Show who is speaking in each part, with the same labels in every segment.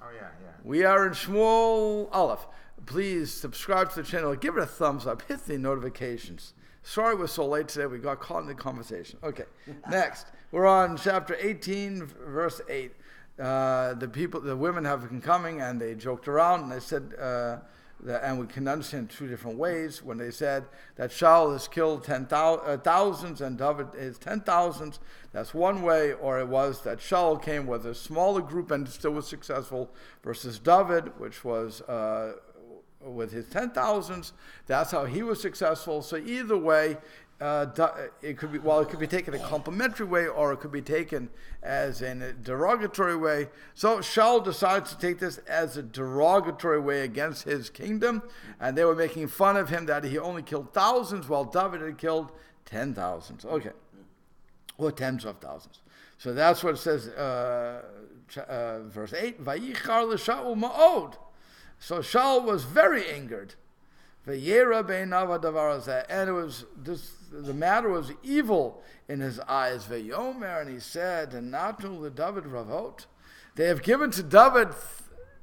Speaker 1: Oh, yeah.
Speaker 2: We are in Shmuel Aleph. Please subscribe to the channel. Give it a thumbs up. Hit the notifications. Sorry we're so late today. We got caught in the conversation. Okay, next. We're on chapter 18, verse 8. The women have been coming and they joked around and they said, and we can understand two different ways when they said that Saul has killed thousands and David is 10,000s. That's one way, or it was that Saul came with a smaller group and still was successful versus David, which was with his 10,000s. That's how he was successful. So either way, it could be taken a complimentary way, or it could be taken as in a derogatory way. So Saul decides to take this as a derogatory way against his kingdom, and they were making fun of him that he only killed thousands while David had killed 10,000s. Okay, or tens of thousands. So that's what it says, verse 8. Vayichar l'Shaul ma'od. So Saul was very angered. And it was this, the matter was evil in his eyes. Vayomer, and he said, "Natnu leDavid ravot." They have given to David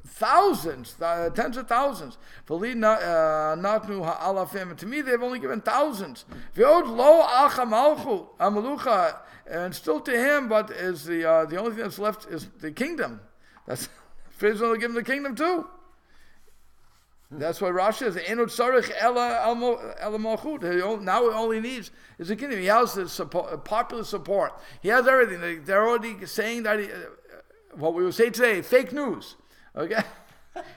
Speaker 2: thousands, tens of thousands. Natnu ha'alafim. To me, they have only given thousands. V'od lo achamalchu amalucha, and still to him, but is the only thing that's left is the kingdom. That's Israel will give him the kingdom too. That's why Rashi says, "Enot sarich ela malchut." Now all he needs is a kingdom. He has the popular support. He has everything. They're already saying that what we will say today, fake news. Okay,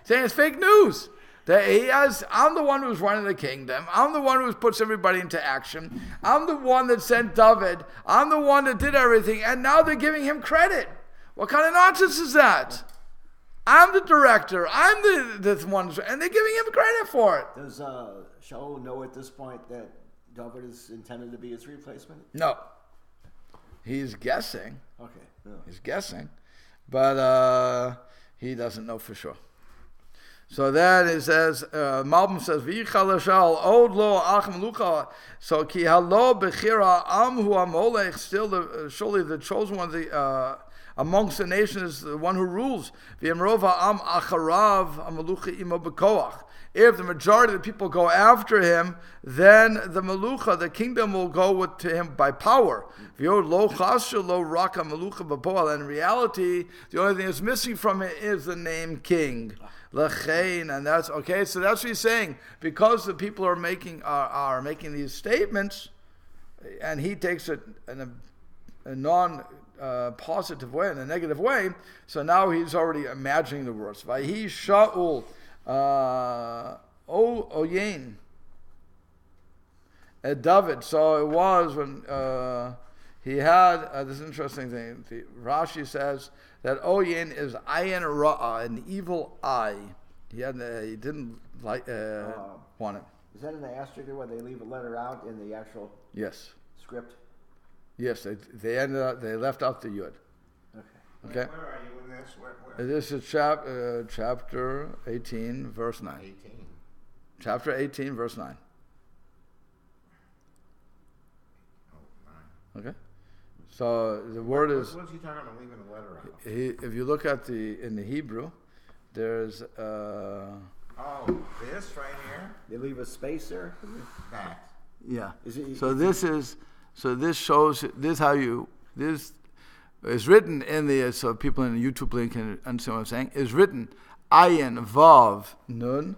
Speaker 2: saying it's fake news. That he has. I'm the one who's running the kingdom. I'm the one who puts everybody into action. I'm the one that sent David. I'm the one that did everything, and now they're giving him credit. What kind of nonsense is that? I'm the director. I'm the one, and they're giving him credit for it.
Speaker 3: Does Shaul know at this point that David is intended to be his replacement?
Speaker 2: No. He's guessing.
Speaker 3: Okay. No.
Speaker 2: He's guessing, but he doesn't know for sure. So then it says, Malbim says, "V'yichal Shaul od lo achim lucha." So ki halo bechira amhu amolech. Still, surely the chosen one, amongst the nations is the one who rules. If the majority of the people go after him, then the Malucha, the kingdom, will go to him by power. And in reality, the only thing that's missing from it is the name king. And that's okay. So that's what he's saying. Because the people are making these statements, and he takes it in a non-positive way, in a negative way. So now he's already imagining the words. Vayhi Shaul Oyen David. So it was when he had this interesting thing. The Rashi says that Oyen is ayin ra'ah, an evil eye. He didn't like want it.
Speaker 3: Is that in the asterisk where they leave a letter out in the actual script?
Speaker 2: Yes, they left out the yud. Okay.
Speaker 1: Where are you in this? Where?
Speaker 2: This is chapter 18, verse 9.
Speaker 1: 18.
Speaker 2: Chapter 18, verse 9.
Speaker 1: Oh, 9.
Speaker 2: Okay. So the word is.
Speaker 1: What's he talking about leaving a letter out?
Speaker 2: If you look at in the Hebrew, there's.
Speaker 1: Oh, this right here.
Speaker 3: They leave a space there.
Speaker 1: That.
Speaker 2: Yeah. So this shows this is written in the, so people in the YouTube link can understand what I'm saying, is written ayin vav nun,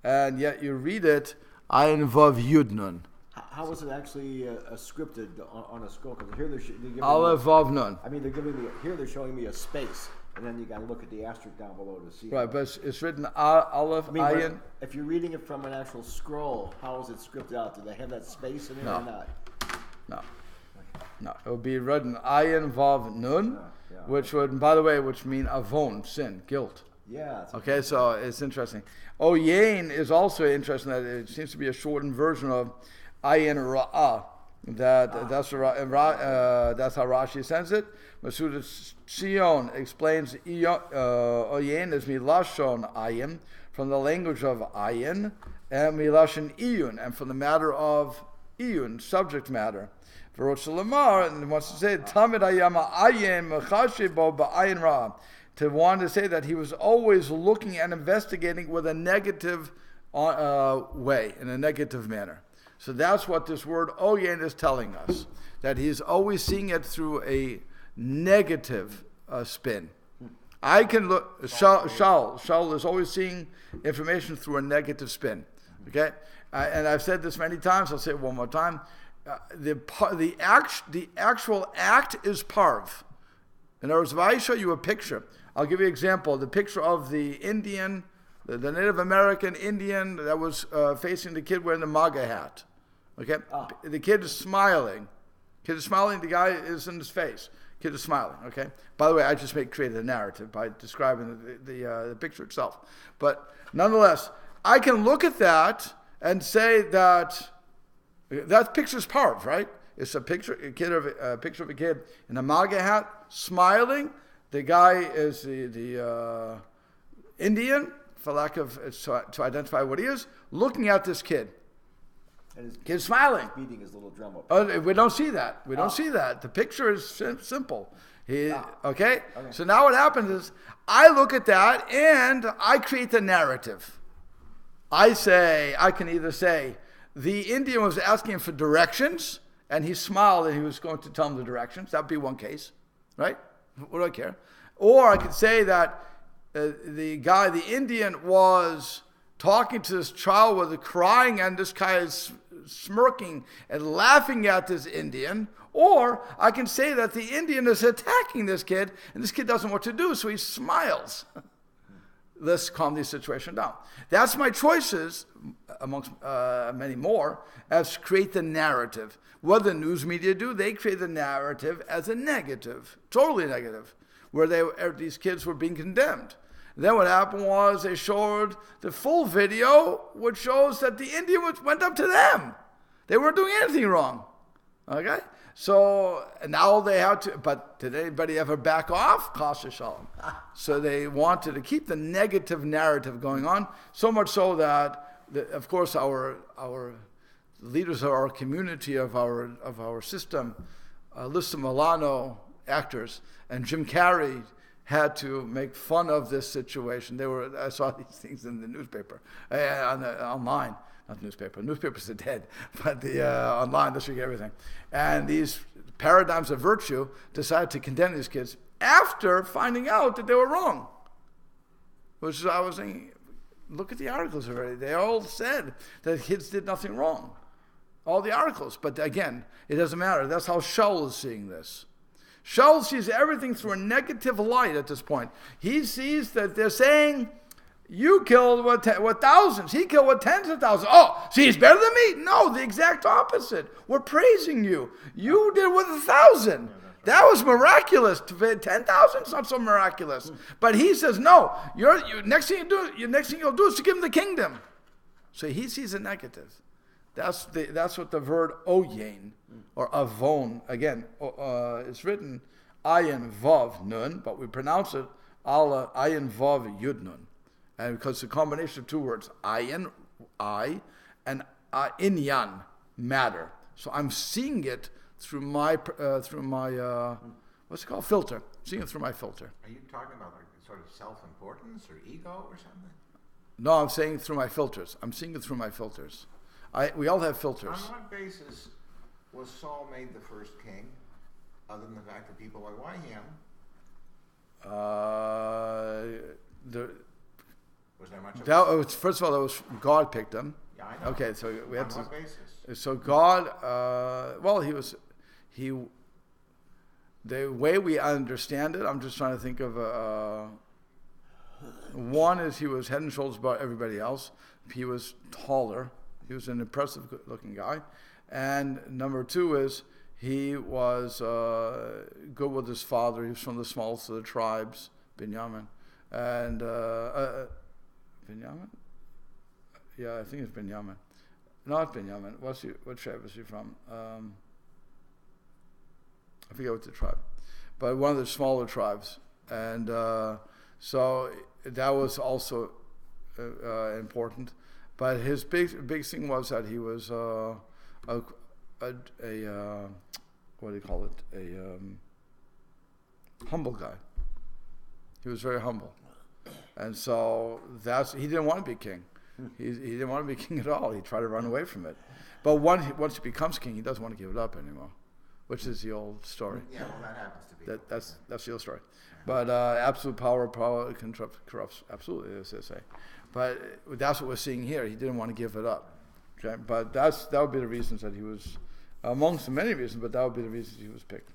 Speaker 2: and yet you read it ayin vav yud nun.
Speaker 3: How was it actually scripted on a scroll? Because here they're giving
Speaker 2: Aleph vav nun.
Speaker 3: I mean, they're showing me a space, and then you got to look at the asterisk down below to see.
Speaker 2: Right, but it's written Aleph ayin.
Speaker 3: If you're reading it from an actual scroll, how is it scripted out? Do they have that space in it or not?
Speaker 2: No, it would be written ayin vav nun, which would, by the way, which mean avon, sin, guilt.
Speaker 3: Yeah.
Speaker 2: Okay, so it's interesting. Oyen is also interesting that it seems to be a shortened version of ayin ra'ah. That's how Rashi sends it. Masuda Sion explains Oyen is milashon ayin, from the language of ayin, and milashon iyun, and from the matter of iyun, subject matter. For Lamar, and wants to say Tamid Ayama Ayin Mechashibo Ba'ayin Ra. to want to say that he was always looking and investigating with a negative way, in a negative manner. So that's what this word oyen is telling us, that he's always seeing it through a negative spin. I can look, Shaul is always seeing information through a negative spin. Okay? And I've said this many times, I'll say it one more time. The actual act is parv. In other words, if I show you a picture, I'll give you an example. The picture of the Indian, the Native American Indian that was facing the kid wearing the MAGA hat. Okay? The kid is smiling. The guy is in his face. Kid is smiling. Okay? By the way, I just created a narrative by describing the picture itself. But nonetheless, I can look at that and say that picture's parv, right? It's a picture of a kid in a MAGA hat, smiling. The guy is the Indian, for lack of to identify what he is, looking at this kid.
Speaker 3: And his
Speaker 2: kid smiling,
Speaker 3: beating his little drum up.
Speaker 2: Oh, we don't see that. We don't see that. The picture is simple. Okay. So now what happens is I look at that and I create the narrative. I can either say the Indian was asking him for directions and he smiled and he was going to tell him the directions. That would be one case, right? What do I care? Or I could say that the Indian was talking to this child with crying and this guy is smirking and laughing at this Indian. Or I can say that the Indian is attacking this kid and this kid doesn't know what to do, so he smiles. Let's calm the situation down. That's my choices, amongst many more, as create the narrative. What the news media do, they create the narrative as a negative, totally negative, where these kids were being condemned. Then what happened was they showed the full video, which shows that the Indian went up to them. They weren't doing anything wrong. Okay? So now they have to, but did anybody ever back off? Chas v'shalom. So they wanted to keep the negative narrative going on, so much so that, of course, our leaders of our community, of our system, Alyssa Milano, actors, and Jim Carrey had to make fun of this situation. I saw these things in the newspaper, online. Not newspaper. Newspapers are dead, but online, this week, everything. And these paradigms of virtue decided to condemn these kids after finding out that they were wrong. Which is, I was saying, look at the articles already. They all said that kids did nothing wrong. All the articles. But again, it doesn't matter. That's how Shaul is seeing this. Shaul sees everything through a negative light at this point. He sees that they're saying, you killed with thousands. He killed with tens of thousands. Oh, see, he's better than me? No, the exact opposite. We're praising you. You did with 1,000. That was miraculous. 10,000 is not so miraculous. But he says, no. Next thing you'll do is to give him the kingdom. So he sees a negative. That's what the word oyen or avon again is written ayin vav nun, but we pronounce it ala ayin vav yud nun. And because it's a combination of two words, ayin, I, and inyan, matter. So I'm seeing it through my what's it called, filter. I'm seeing it through my filter.
Speaker 1: Are you talking about like sort of self-importance or ego or something?
Speaker 2: No, I'm saying through my filters. I'm seeing it through my filters. We all have filters.
Speaker 1: On what basis was Saul made the first king, other than the fact that people are like, why him? Was there much of
Speaker 2: first of all, that was God picked him.
Speaker 1: Yeah, I know.
Speaker 2: Okay, so we
Speaker 1: on
Speaker 2: have
Speaker 1: what
Speaker 2: to.
Speaker 1: basis?
Speaker 2: So God, the way we understand it, I'm just trying to think of one is he was head and shoulders above everybody else. He was taller. He was an impressive looking guy. And number two is he was good with his father. He was from the smallest of the tribes, Binyamin. And Binyamin? Yeah, I think it's Binyamin. Not Binyamin. What tribe was he from? I forget what the tribe. But one of the smaller tribes. And so that was also important. But his big thing was that he was what do you call it? A humble guy. He was very humble. And so he didn't want to be king. He didn't want to be king at all. He tried to run away from it. But once he becomes king, he doesn't want to give it up anymore, which is the old story.
Speaker 1: Yeah, well, that happens to be.
Speaker 2: That's the old story. But absolute power corrupts. Absolutely, as they say. But that's what we're seeing here. He didn't want to give it up. Okay, but that would be the reasons that he was, amongst the many reasons, but that would be the reasons he was picked.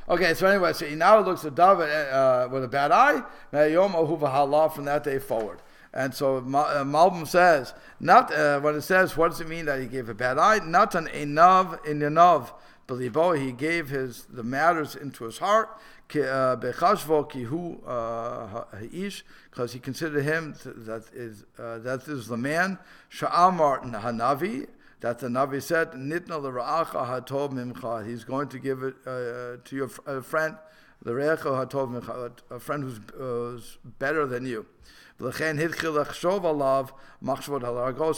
Speaker 2: Okay, so anyway, so he now looks at David with a bad eye. From that day forward. And so Malbim says, not when it says, what does it mean that he gave a bad eye? Not an enav in yanav belibo. He gave the matters into his heart. Because he considered him that is the man. Sha'amar hanavi. That the Navi said, Nitna l'ra'acha hatov mimcha. He's going to give it to your friend, l'ra'acha hatov mimcha, a friend who's better than you. So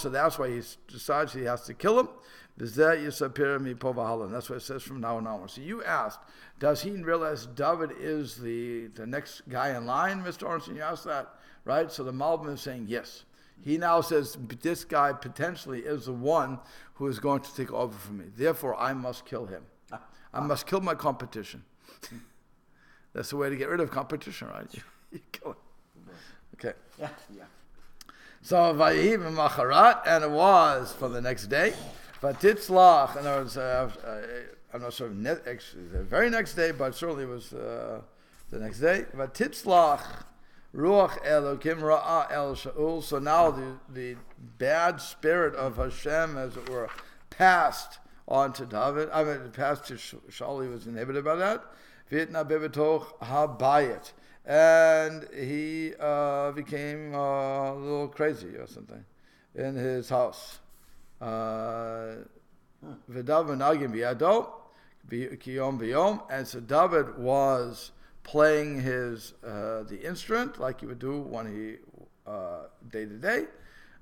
Speaker 2: that's why he decides he has to kill him. That's what it says from now on onward. So you asked, does he realize David is the next guy in line, Mr. Ornstein? You asked that, right? So the Malbim is saying yes. He now says, this guy potentially is the one who is going to take over from me. Therefore, I must kill him. I must kill my competition. That's the way to get rid of competition, right? You kill him. Okay.
Speaker 3: Yeah.
Speaker 2: So, Vayihi b'macharat, and it was for the next day. Vatitzlach, in other words, I'm not sure the very next day, but certainly it was the next day. Vatitzlach. Ruach Elokim Ra'a El Shaul. So now the bad spirit of Hashem, as it were, passed on to David. Passed to Shaul. He was inhibited by that. V'itna bebetoch habayit, and he became a little crazy or something in his house. V'dav nagim biyado kiyom biyom, and so David was playing the instrument like he would do when he day to day.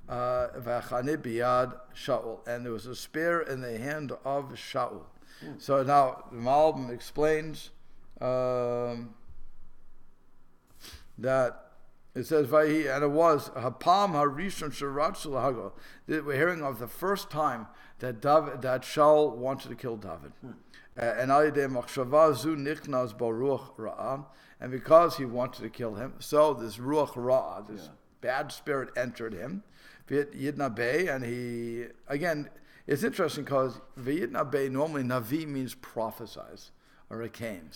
Speaker 2: Biyad Shaul, and there was a spear in the hand of Shaul. So now the Malbim explains that it says Vayhi, and it was Hapam Harishon Shiratzul Hago. We're hearing of the first time that Shaul wanted to kill David. And because he wanted to kill him, so this ruach ra'ah, this bad spirit entered him. And he, again, it's interesting because v'yidna normally navi means prophesies, or it came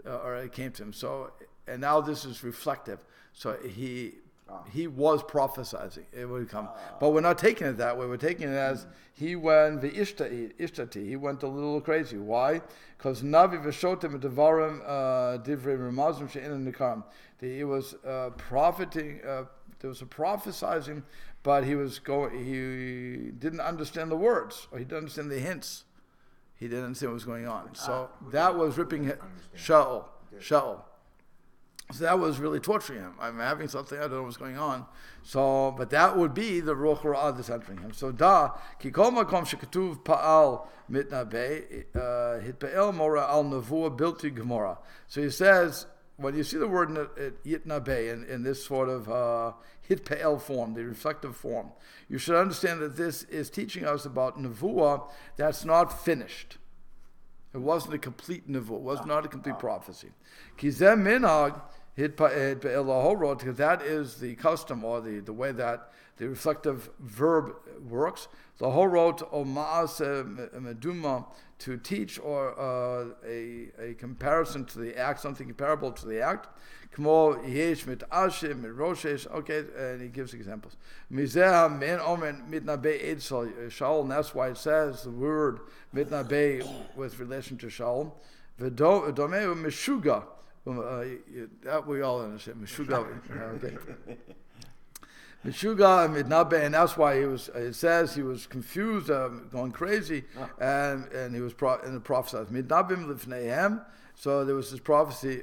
Speaker 2: to him. So, and now this is reflective. So he was prophesizing it would come, but we're not taking it that way. We're taking it as he went ishtati. He went a little crazy. Why? Because navi v'shotim devarim divrei ramazim she'ein nikam. He was profiting. There was a prophesizing, but he didn't understand the words, or he didn't understand the hints. He didn't understand what was going on. So that was ripping Shaul. So that was really torturing him. I'm having something, I don't know what's going on. So, but that would be the Ruach Ra'ah that's entering him. So, ki kol makom shekatuv pa'al mitnabeh, hitpa'el mora al nevuah bilti gemora. So he says, when you see the word yitnabeh in this sort of hitpa'el form, the reflective form, you should understand that this is teaching us about nevuah that's not finished. It wasn't a complete nevuah. It was not a complete prophecy. Ki zeh minhag, because that is the custom, or the way that the reflective verb works. The horot or ma'as meduma, to teach, or a comparison to the act, something comparable to the act. Kmo yesh mit ashim mit roshesh. Okay, and he gives examples. Mizeh men omen mitnabe ed Shaul, and that's why it says the word mitnabe with relation to Shaul. V'domeu meshuga. That we all understand. Meshuga. Okay. Meshuga and mitnabe, and that's why it says he was confused, going crazy, and he was in the prophesied. Mitnabim lifneihem. So there was this prophecy,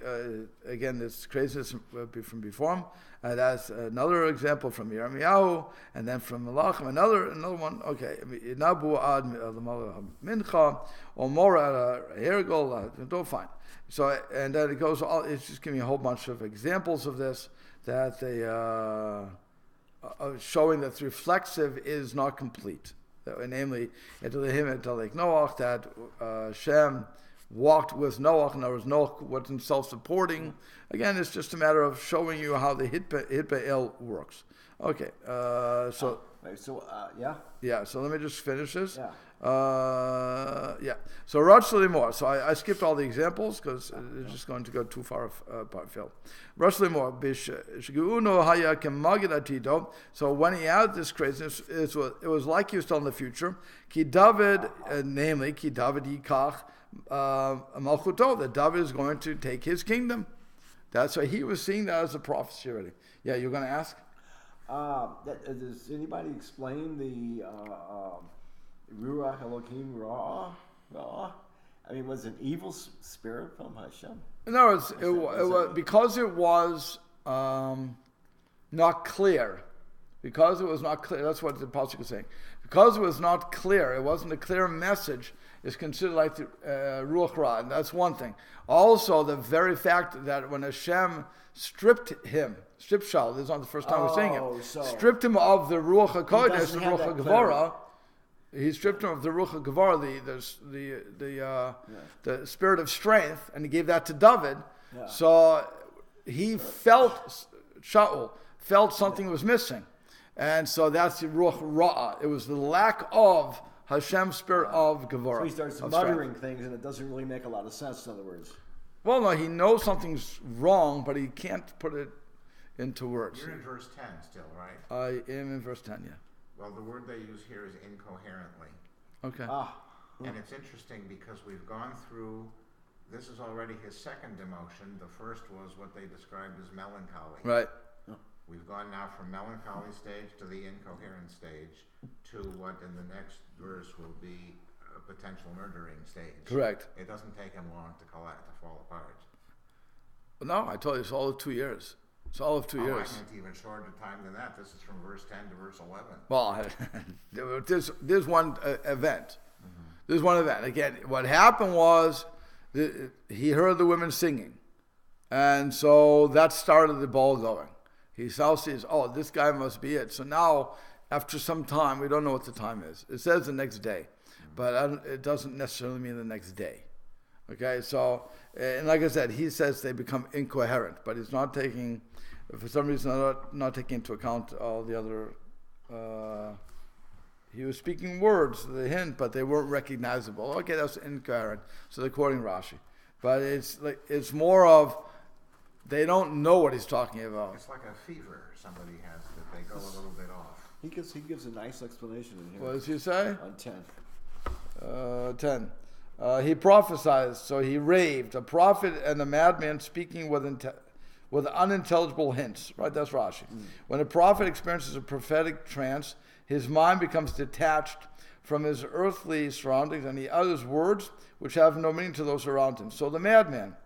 Speaker 2: again, this craziness from before him. That's another example from Yirmiyahu, and then from Malachim, another one. Okay, Nabu ad mincha, or more at a hergol. Don't find. So, and then it goes. It's just giving me a whole bunch of examples of this that they showing that the reflexive is not complete. Namely, Noach, that Shem walked with Noach, and there was Noach wasn't self-supporting. Again, it's just a matter of showing you how the Hitba'el works. Okay, so let me just finish this. So Rosh Limor. So I skipped all the examples because it's just going to go too far afield. Rosh Limor. So when he had this craziness, it was like he was telling the future. Ki David, namely Ki David Yikach Malchuto, that David is going to take his kingdom. That's why he was seeing that as a prophecy already. Yeah, you're going to ask?
Speaker 3: Does anybody explain the Ruach Elohim Ra? I mean, was it an evil spirit from Hashem?
Speaker 2: No, it was because it was not clear. Because it was not clear, that's what the Pasuk is saying. Because it was not clear, it wasn't a clear message, it's considered like the Ruach Ra, and that's one thing. Also, the very fact that when Hashem stripped Shaul, this is not the first time we're saying it, stripped him of the Ruach HaKodesh, the Ruach HaGevara. He stripped him of the Ruach HaGevara, the spirit of strength, and he gave that to David. Yeah. So he Shaul felt something was missing. And so that's the Ruach Ra'ah. It was the lack of Hashem's spirit of Gevara.
Speaker 3: So he starts muttering things, and it doesn't really make a lot of sense, in other words.
Speaker 2: Well, no, he knows something's wrong, but he can't put it into words.
Speaker 1: You're in verse 10 still, right?
Speaker 2: I am in verse 10, yeah.
Speaker 1: Well, the word they use here is incoherently.
Speaker 2: Okay.
Speaker 1: And it's interesting because we've gone through, this is already his second demotion. The first was what they described as melancholy.
Speaker 2: Right.
Speaker 1: We've gone now from melancholy stage to the incoherent stage to what in the next verse will be a potential murdering stage.
Speaker 2: Correct.
Speaker 1: It doesn't take him long to fall apart.
Speaker 2: No, I told you, it's all of 2 years. It's all of 2 years.
Speaker 1: I meant even shorter time than that. This is from verse 10 to verse 11.
Speaker 2: Well, there's one event. Mm-hmm. There's one event. Again, what happened was he heard the women singing. And so that started the ball going. He now sees, this guy must be it. So now, after some time, we don't know what the time is. It says the next day, but it doesn't necessarily mean the next day. Okay, so, and like I said, he says they become incoherent, but he's not taking, for some reason, not taking into account all the other, he was speaking words, the hint, but they weren't recognizable. Okay, that's incoherent. So they're quoting Rashi. But it's more of, they don't know what he's talking about.
Speaker 1: It's like a fever somebody has that they go a little bit off.
Speaker 3: He gives a nice explanation in here.
Speaker 2: What does he say?
Speaker 3: On 10.
Speaker 2: 10. He prophesied, so he raved. A prophet and a madman speaking with unintelligible hints. Right, that's Rashi. When a prophet experiences a prophetic trance, his mind becomes detached from his earthly surroundings, and he utters words which have no meaning to those around him. So the madman,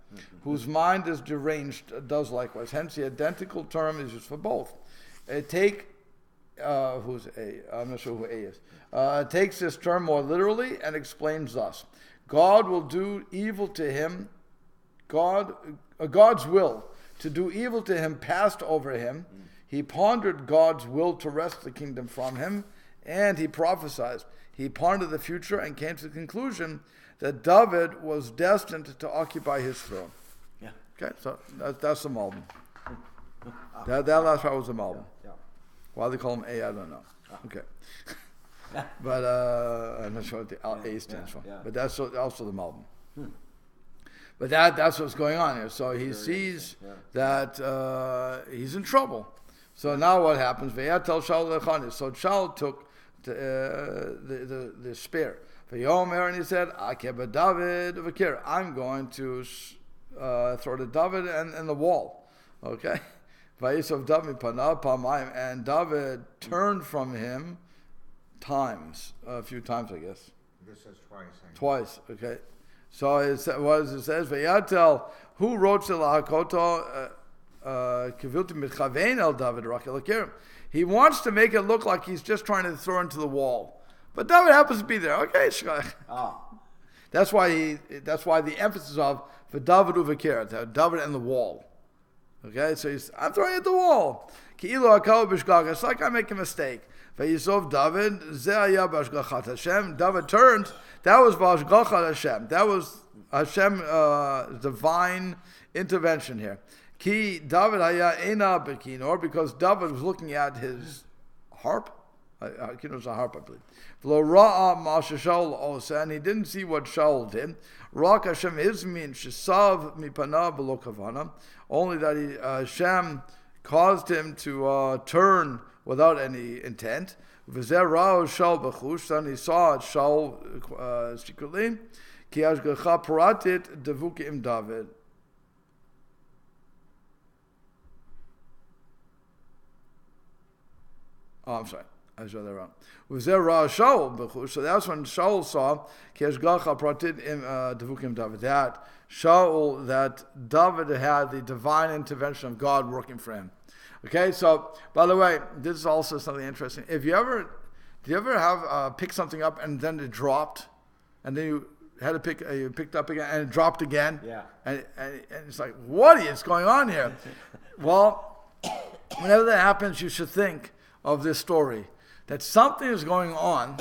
Speaker 2: whose mind is deranged, does likewise. Hence, the identical term is used for both. Who's A? I'm not sure who A is. Takes this term more literally and explains thus: God will do evil to him. God's will to do evil to him passed over him. He pondered God's will to wrest the kingdom from him, and he prophesied. He pondered the future and came to the conclusion that David was destined to occupy his throne.
Speaker 3: Yeah.
Speaker 2: Okay, so that's the Malbim. That last part was the Malbim.
Speaker 3: Yeah.
Speaker 2: Why they call him A, I don't know. Okay. But I'm not sure what the A stands for.
Speaker 3: Yeah.
Speaker 2: But that's also the Malbim. But that's what's going on here. So he sees that he's in trouble. So now what happens? So Shaul took the spear. And he said, I'm going to throw the David and the wall. Okay? And David turned from him a few times, I guess.
Speaker 1: This says twice.
Speaker 2: Twice, okay. So it says, Vayatel, who wrote Hakoto Kivilti Mitchavein El David Rachel Akirim. He wants to make it look like he's just trying to throw into the wall. But David happens to be there. Okay, that's why the emphasis of for David Uvakir, David and the wall. Okay, so I'm throwing at the wall. It's like I make a mistake. David turns. That was Vashgachat Hashem. That was Hashem divine intervention here. Ki David haya ena bekinor, because David was looking at his harp. It was a harp, I believe. V'lo ra'a ma Shaul osa, and he didn't see what Shaul did. Rak Hashem izmin shesav mipanav v'lo kavana, only that Hashem caused him to turn without any intent. V'zer ra'o Shaul b'chush, and he saw Shaul secretly. Ki hashgacha paratit devukim David. Oh, I'm sorry. I saw that wrong. Was there Shaul? So that's when Shaul saw that Shaul, that David had the divine intervention of God working for him. Okay, so by the way, this is also something interesting. Did you ever have pick something up and then it dropped, and then you had to you picked up again and it dropped again?
Speaker 3: Yeah.
Speaker 2: And it's like, what is going on here? Well, whenever that happens, you should think of this story, that something is going on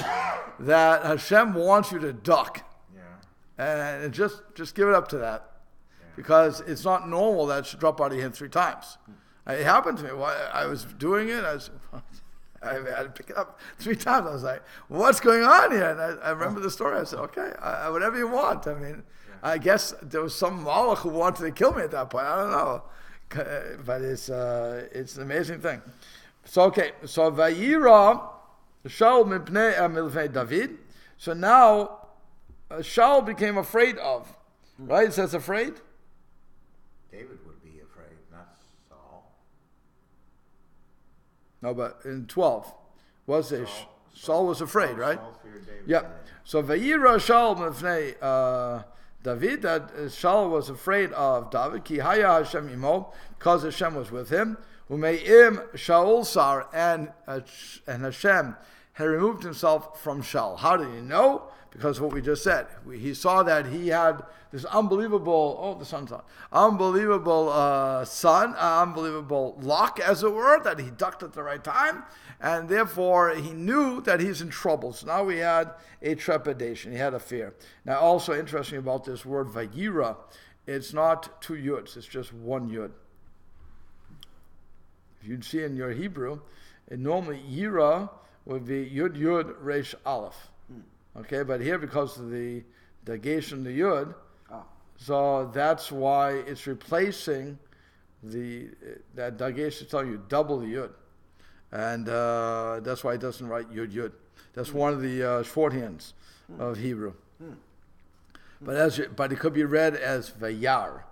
Speaker 2: that Hashem wants you to duck. Yeah. And just give it up to that. Yeah. Because it's not normal that it should drop out of your hand 3 times. It happened to me. I was doing it. I had to pick it up 3 times. I was like, what's going on here? And I remember the story. I said, okay, whatever you want. I mean, I guess there was some Malach who wanted to kill me at that point. I don't know. But it's an amazing thing. So Vayira Shaul mipnei milvei David. So now Shaul became afraid of. Right? It says afraid.
Speaker 1: David would be afraid, not Saul.
Speaker 2: No, but in 12 was it Saul was afraid, right?
Speaker 1: Saul feared David.
Speaker 2: Yeah. So Vayira Shaul mipnei David, that Shaul was afraid of David. Ki haya Hashem imo, because Hashem was with him. Umeim Shaul sar, and Hashem had removed himself from Shaul. How did he know? Because of what we just said. He saw that he had this unbelievable, the sun's on, unbelievable unbelievable luck, as it were, that he ducked at the right time, and therefore he knew that he's in trouble. So now he had a trepidation, he had a fear. Now also interesting about this word Vayira, it's not 2 yuds, it's just 1 yud. If you'd see in your Hebrew, normally Yira would be Yud Yud Resh Aleph. Okay, but here because of the negation the Yud, so that's why it's replacing that negation is telling you double the Yud. And that's why it doesn't write Yud Yud. That's one of the shorthands of Hebrew. But it could be read as Vayar,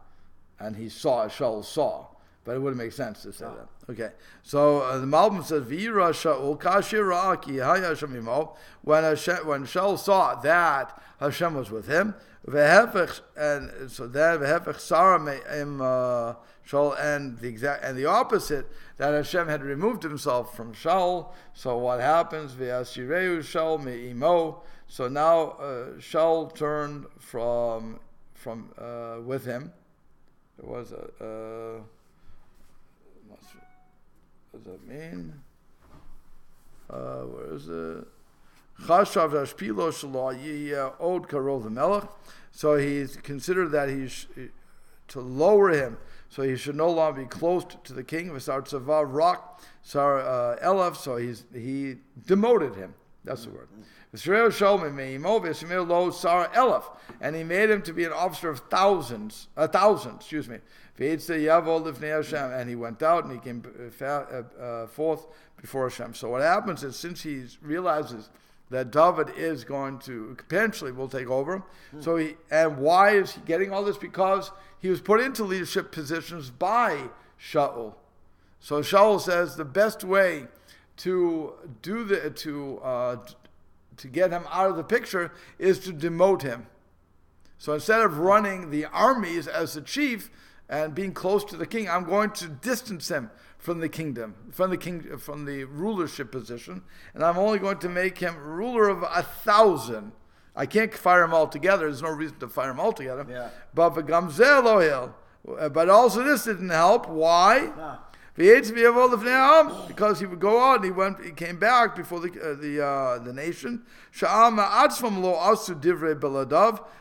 Speaker 2: and he saw, Shaul saw. But it wouldn't make sense to say that. Okay, so the Malbim says, "V'yira Shaul kashir ra'aki haya Hashem imo." When Shaul saw that Hashem was with him, v'hefech, and so then v'hefech sara me'im Shaul, and the opposite, that Hashem had removed himself from Shaul. So what happens? V'yasireu Shaul me'imo. So now Shaul turned from with him. There was a. What does that mean? Where is it? Chashav Rashpilo Shalo Od Karol the Melech. So he's considered that to lower him, so he should no longer be close to the king. V'sar Tzava Rak Sar Elef. So he demoted him. That's the word. V'sreo Shalom Meimo V'simir Lo Sar Elef, and he made him to be an officer of thousands. Excuse me. And he went out and he came forth before Hashem. So what happens is, since he realizes that David is going to potentially will take over, and why is he getting all this? Because he was put into leadership positions by Shaul. So Shaul says the best way to get him out of the picture is to demote him. So instead of running the armies as the chief and being close to the king, I'm going to distance him from the kingdom, from the rulership position, and I'm only going to make him ruler of 1,000. I can't fire him all together. There's no reason to fire him all together.
Speaker 3: Yeah.
Speaker 2: But also this didn't help. Why?
Speaker 3: Ah.
Speaker 2: Because he would go out and he came back before the nation.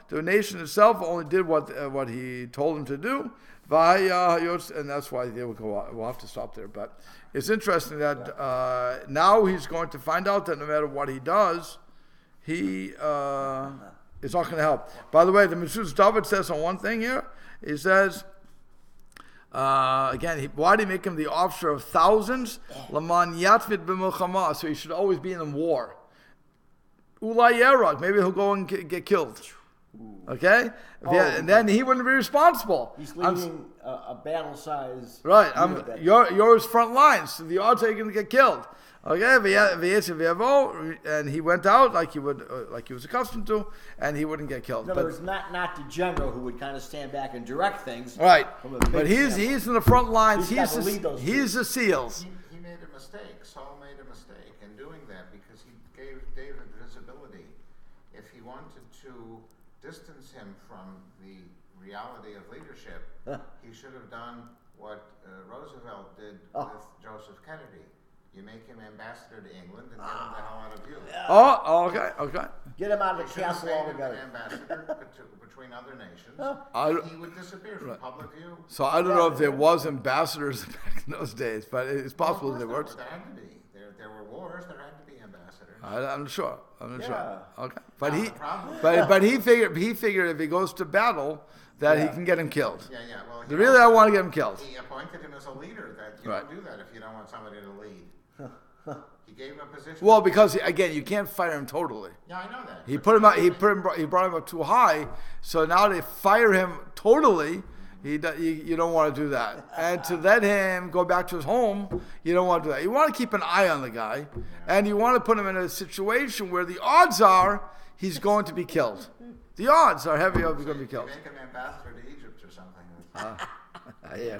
Speaker 2: The nation itself only did what he told him to do. And that's why they would go out. We'll have to stop there. But it's interesting that now he's going to find out that no matter what he does, he is not going to help. By the way, the Meshuz David says on one thing here, he says, again, why did he make him the officer of thousands? Laman yatvid b'milchama, so he should always be in war. Ulay yerag, maybe he'll go and get killed. Okay? And then he wouldn't be responsible.
Speaker 3: He's leading a battle size.
Speaker 2: Right. You're his front lines, so the odds are you're going to get killed. Okay? And he went out like he was accustomed to, and he wouldn't get killed.
Speaker 3: In other words, not the general who would kind of stand back and direct things.
Speaker 2: Right.
Speaker 3: But
Speaker 2: he's in the front lines.
Speaker 3: He's
Speaker 2: the SEALs.
Speaker 1: He made a mistake. Saul made a mistake in doing that because he gave David visibility. If he wanted to distance him from the reality of leadership, he should have done what Roosevelt did with Joseph Kennedy. You make him ambassador to England and get him the hell out of view.
Speaker 2: Okay.
Speaker 3: Get him out of the
Speaker 1: He should have
Speaker 3: castle
Speaker 1: made him
Speaker 3: altogether.
Speaker 1: an ambassador between other nations. He would disappear from public view.
Speaker 2: So I don't know if there was ambassadors back in those days, but it's possible there were.
Speaker 1: There had to be. There were wars. There had to be ambassadors.
Speaker 2: I'm not sure. Okay,
Speaker 3: Yeah.
Speaker 2: but he figured if he goes to battle that he can get him killed.
Speaker 1: Yeah. Well,
Speaker 2: Really, I want to get him killed.
Speaker 1: He appointed him as a leader. That you don't do that if you don't want somebody to lead. He gave him a position.
Speaker 2: Well, because again, you can't fire him totally.
Speaker 1: Yeah, I know that.
Speaker 2: He put him out. He brought him up too high. So now they fire him totally. You don't want to do that. And to let him go back to his home, you don't want to do that. You want to keep an eye on the guy, and you want to put him in a situation where the odds are he's going to be killed. The odds are heavy of he's going to be killed.
Speaker 1: Make him ambassador to Egypt or something.
Speaker 2: Yeah.